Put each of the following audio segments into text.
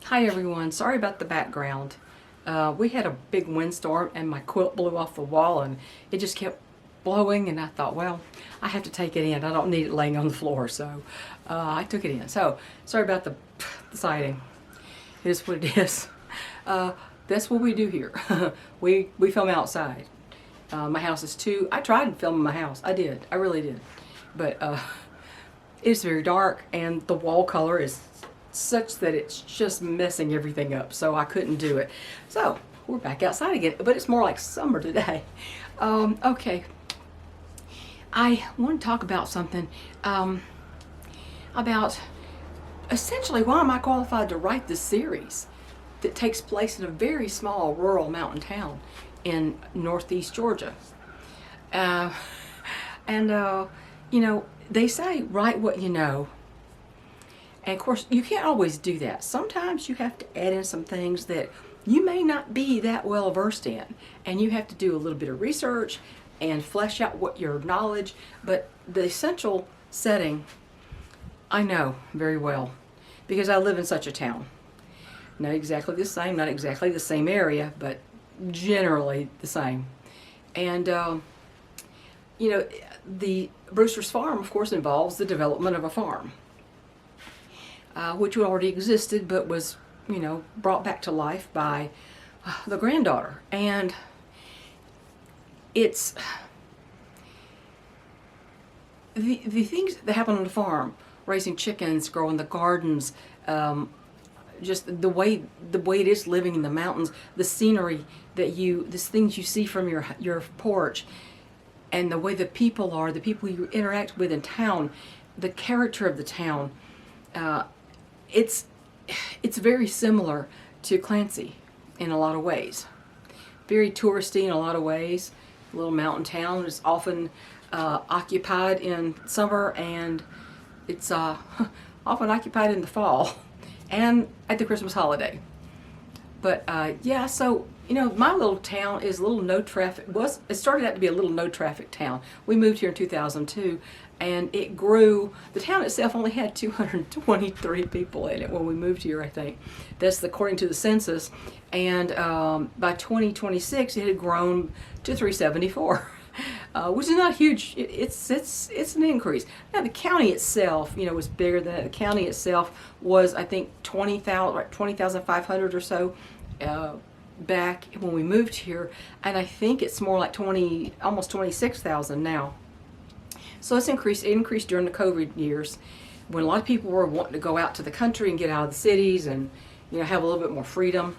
Hi everyone, sorry about the background. We had a big windstorm and my quilt blew off the wall and it just kept blowing, and I thought, well, I have to take it in. I don't need it laying on the floor, so I took it in. So sorry about the siding. It is what it is. That's what we do here. we film outside. My house is I tried to film in my house. I did. I really did. But it's very dark and the wall color is such that it's just messing everything up, so I couldn't do it. So we're back outside again, but it's more like summer today. Okay, I want to talk about something about essentially why am I qualified to write this series that takes place in a very small rural mountain town in northeast Georgia. And you know, they say write what you know. And of course, you can't always do that. Sometimes you have to add in some things that you may not be that well versed in. And you have to do a little bit of research and flesh out what your knowledge. But the essential setting, I know very well because I live in such a town. Not exactly the same, not exactly the same area, but generally the same. And, you know, the Brewster's farm, of course, involves the development of a farm. Which already existed but was, you know, brought back to life by the granddaughter. And it's the things that happen on the farm, raising chickens, growing the gardens, just the way it is living in the mountains, the scenery that the things you see from your porch, and the way the people are, the people you interact with in town, the character of the town. It's very similar to Clancy in a lot of ways. Very touristy in a lot of ways. A little mountain town is often occupied in summer, and it's often occupied in the fall and at the Christmas holiday. But yeah, so you know, my little town is a little no traffic. It started out to be a little no traffic town. We moved here in 2002, and it grew. The town itself only had 223 people in it when we moved here, I think. That's according to the census. And by 2026, it had grown to 374. Which is not huge. It's an increase. Now the county itself, you know, was bigger than that. The county itself was, I think, 20,500 or so back when we moved here, and I think it's more like almost 26,000 now. So it's increased. It increased during the COVID years, when a lot of people were wanting to go out to the country and get out of the cities and, you know, have a little bit more freedom.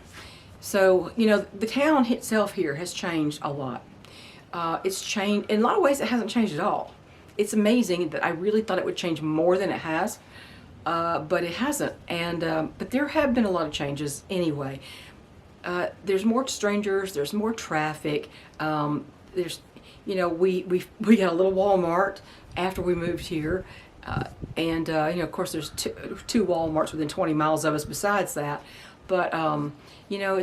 So, you know, the town itself here has changed a lot. It's changed in a lot of ways. It hasn't changed at all. It's amazing that I really thought it would change more than it has, but it hasn't. And but there have been a lot of changes anyway. There's more strangers. There's more traffic. There's, you know, we got a little Walmart after we moved here, and you know, of course, there's two Walmarts within 20 miles of us. Besides that, but you know,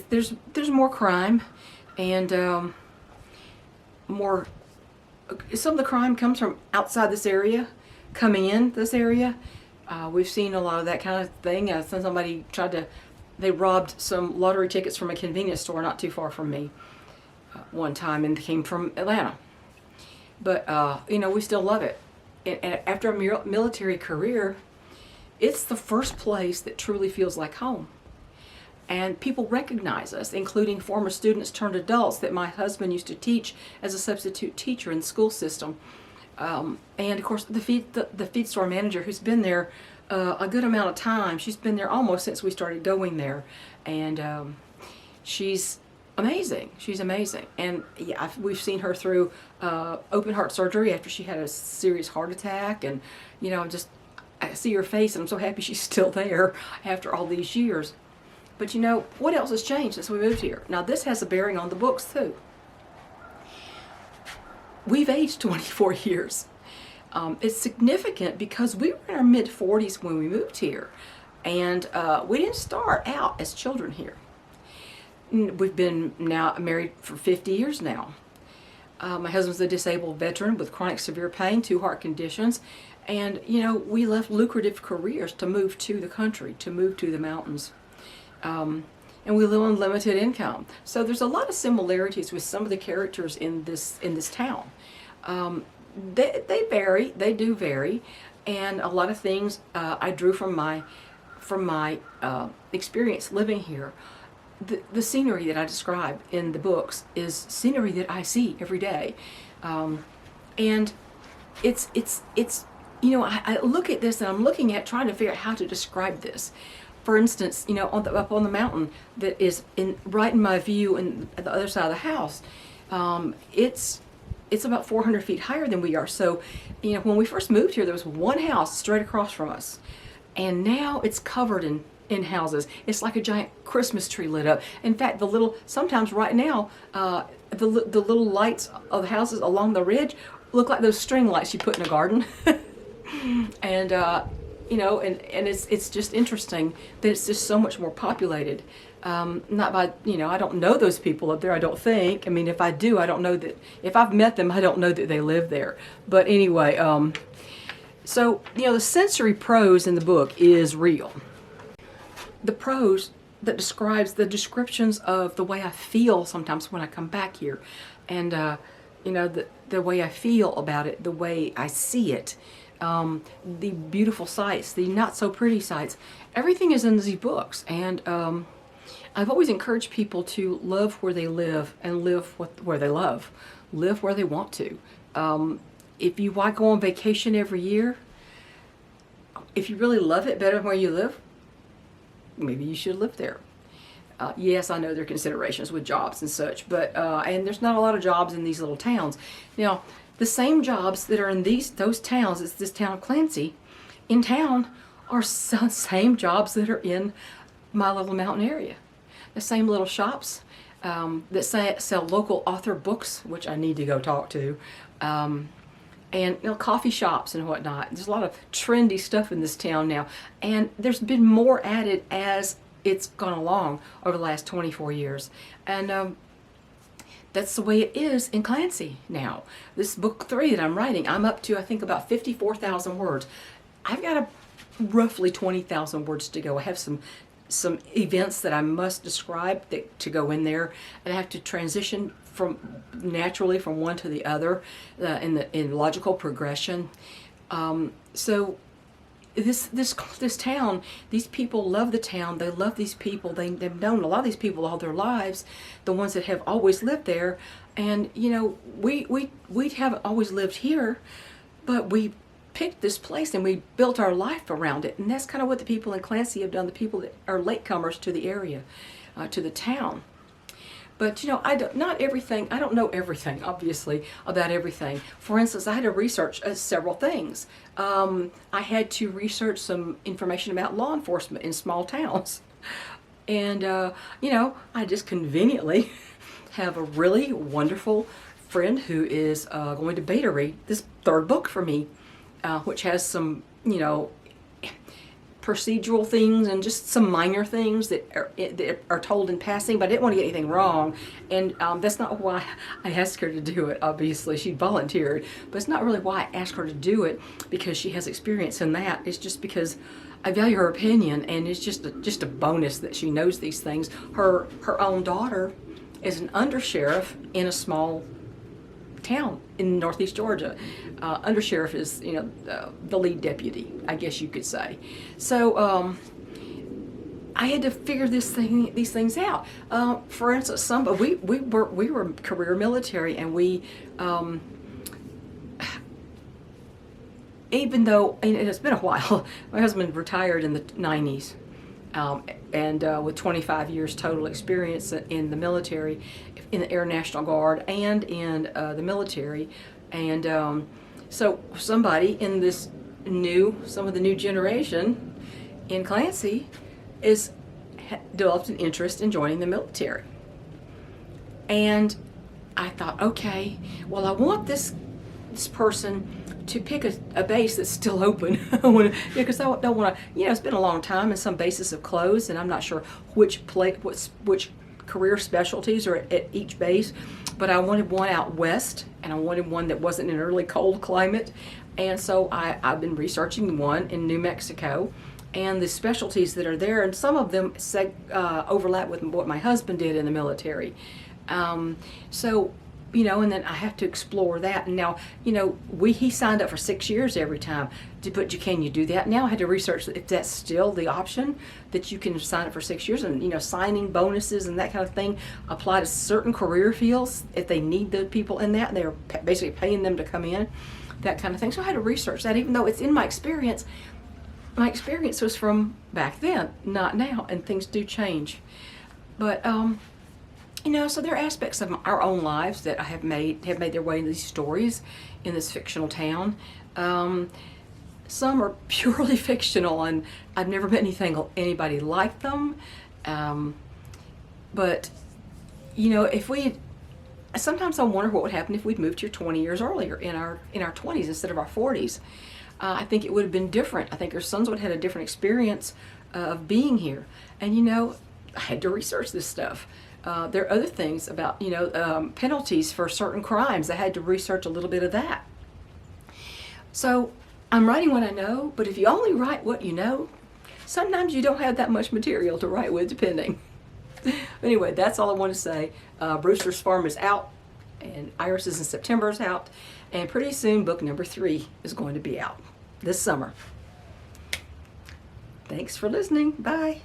there's more crime. And more, some of the crime comes from outside this area, coming in this area. We've seen a lot of that kind of thing. Somebody they robbed some lottery tickets from a convenience store not too far from me one time, and they came from Atlanta. But you know, we still love it. And after a military career, it's the first place that truly feels like home. And people recognize us, including former students turned adults that my husband used to teach as a substitute teacher in the school system. And of course, the feed store manager, who's been there a good amount of time. She's been there almost since we started going there, and she's amazing. She's amazing. And yeah, we've seen her through open heart surgery after she had a serious heart attack, and you know, I see her face, and I'm so happy she's still there after all these years. But you know, what else has changed since we moved here? Now this has a bearing on the books too. We've aged 24 years. It's significant because we were in our mid-40s when we moved here, and we didn't start out as children here. We've been now married for 50 years now. My husband's a disabled veteran with chronic severe pain, 2 heart conditions, and we left lucrative careers to move to the country, to move to the mountains. And we live on limited income. So there's a lot of similarities with some of the characters in this town. They vary, they do vary, and a lot of things I drew from my experience living here. The scenery that I describe in the books is scenery that I see every day, and it's I look at this and I'm looking at trying to figure out how to describe this. For instance, up on the mountain that is right in my view and at the other side of the house, it's about 400 feet higher than we are. So, when we first moved here, there was one house straight across from us, and now it's covered in houses. It's like a giant Christmas tree lit up. In fact, sometimes right now, the little lights of the houses along the ridge look like those string lights you put in a garden. And and it's just interesting that it's just so much more populated. Not by, I don't know those people up there, I don't think. I mean, if I do, I don't know that, if I've met them, I don't know that they live there. But anyway, so, the sensory prose in the book is real. The prose that describes the descriptions of the way I feel sometimes when I come back here, and the way I feel about it, the way I see it, the beautiful sights, the not so pretty sights, everything is in these books. And I've always encouraged people to love where they live and live where they love, live where they want to. If you want to go on vacation every year, if you really love it better than where you live, maybe you should live there. Yes, I know there are considerations with jobs and such, but and there's not a lot of jobs in these little towns. Now, the same jobs that are in those towns, it's this town of Clancy, in town are same jobs that are in my little mountain area. The same little shops that sell local author books, which I need to go talk to, and coffee shops and whatnot. There's a lot of trendy stuff in this town now, and there's been more added as it's gone along over the last 24 years. And that's the way it is in Clancy now. This book 3 that I'm writing, I'm up to, I think, about 54,000 words. I've got roughly 20,000 words to go. I have some events that I must describe to go in there, and I have to transition naturally from one to the other in logical progression. So this town, these people love the town. They love these people. They've known a lot of these people all their lives, the ones that have always lived there. And we haven't always lived here, but we picked this place and we built our life around it. And that's kind of what the people in Clancy have done, the people that are latecomers to the area, to the town. But I don't know everything, obviously, about everything. For instance, I had to research several things. I had to research some information about law enforcement in small towns. And, I just conveniently have a really wonderful friend who is going to beta read this 3rd book for me, which has some, procedural things and just some minor things that are told in passing, but I didn't want to get anything wrong. And that's not why I asked her to do it. Obviously, she volunteered, but it's not really why I asked her to do it, because she has experience in that. It's just because I value her opinion, and it's just a bonus that she knows these things. Her own daughter is an undersheriff in a small town in northeast Georgia. Undersheriff is, the lead deputy, I guess you could say. So I had to figure these things out. For instance, we were career military, and we even though, and it's been a while, my husband retired in the 90s. And with 25 years total experience in the military, in the Air National Guard and in the military. And so somebody in some of the new generation in Clancy developed an interest in joining the military. And I thought, okay, well, I want this person to pick a base that's still open, because I don't want to. It's been a long time, and some bases have closed, and I'm not sure which career specialties are at each base. but I wanted one out west, and I wanted one that wasn't in a really cold climate. And so I've been researching one in New Mexico, and the specialties that are there, and some of them overlap with what my husband did in the military. So, you know, and then I have to explore that. And now, you know, he signed up for 6 years every time. But can you do that now? I had to research if that's still the option, that you can sign up for 6 years, and, you know, signing bonuses and that kind of thing apply to certain career fields if they need the people in that. They're basically paying them to come in, that kind of thing. So I had to research that, even though it's in my experience. My experience was from back then, not now, and things do change. But, you know, so there are aspects of our own lives that have made their way into these stories in this fictional town. Some are purely fictional, and I've never met anybody like them. But, you know, sometimes I wonder what would happen if we'd moved here 20 years earlier, in our 20s instead of our 40s. I think it would have been different. I think our sons would have had a different experience of being here. And, you know, I had to research this stuff. There are other things about, you know, penalties for certain crimes. I had to research a little bit of that. So I'm writing what I know, but if you only write what you know, sometimes you don't have that much material to write with, depending. Anyway, that's all I want to say. Brewster's Farm is out, and Iris's in September is out, and pretty soon book number 3 is going to be out this summer. Thanks for listening. Bye.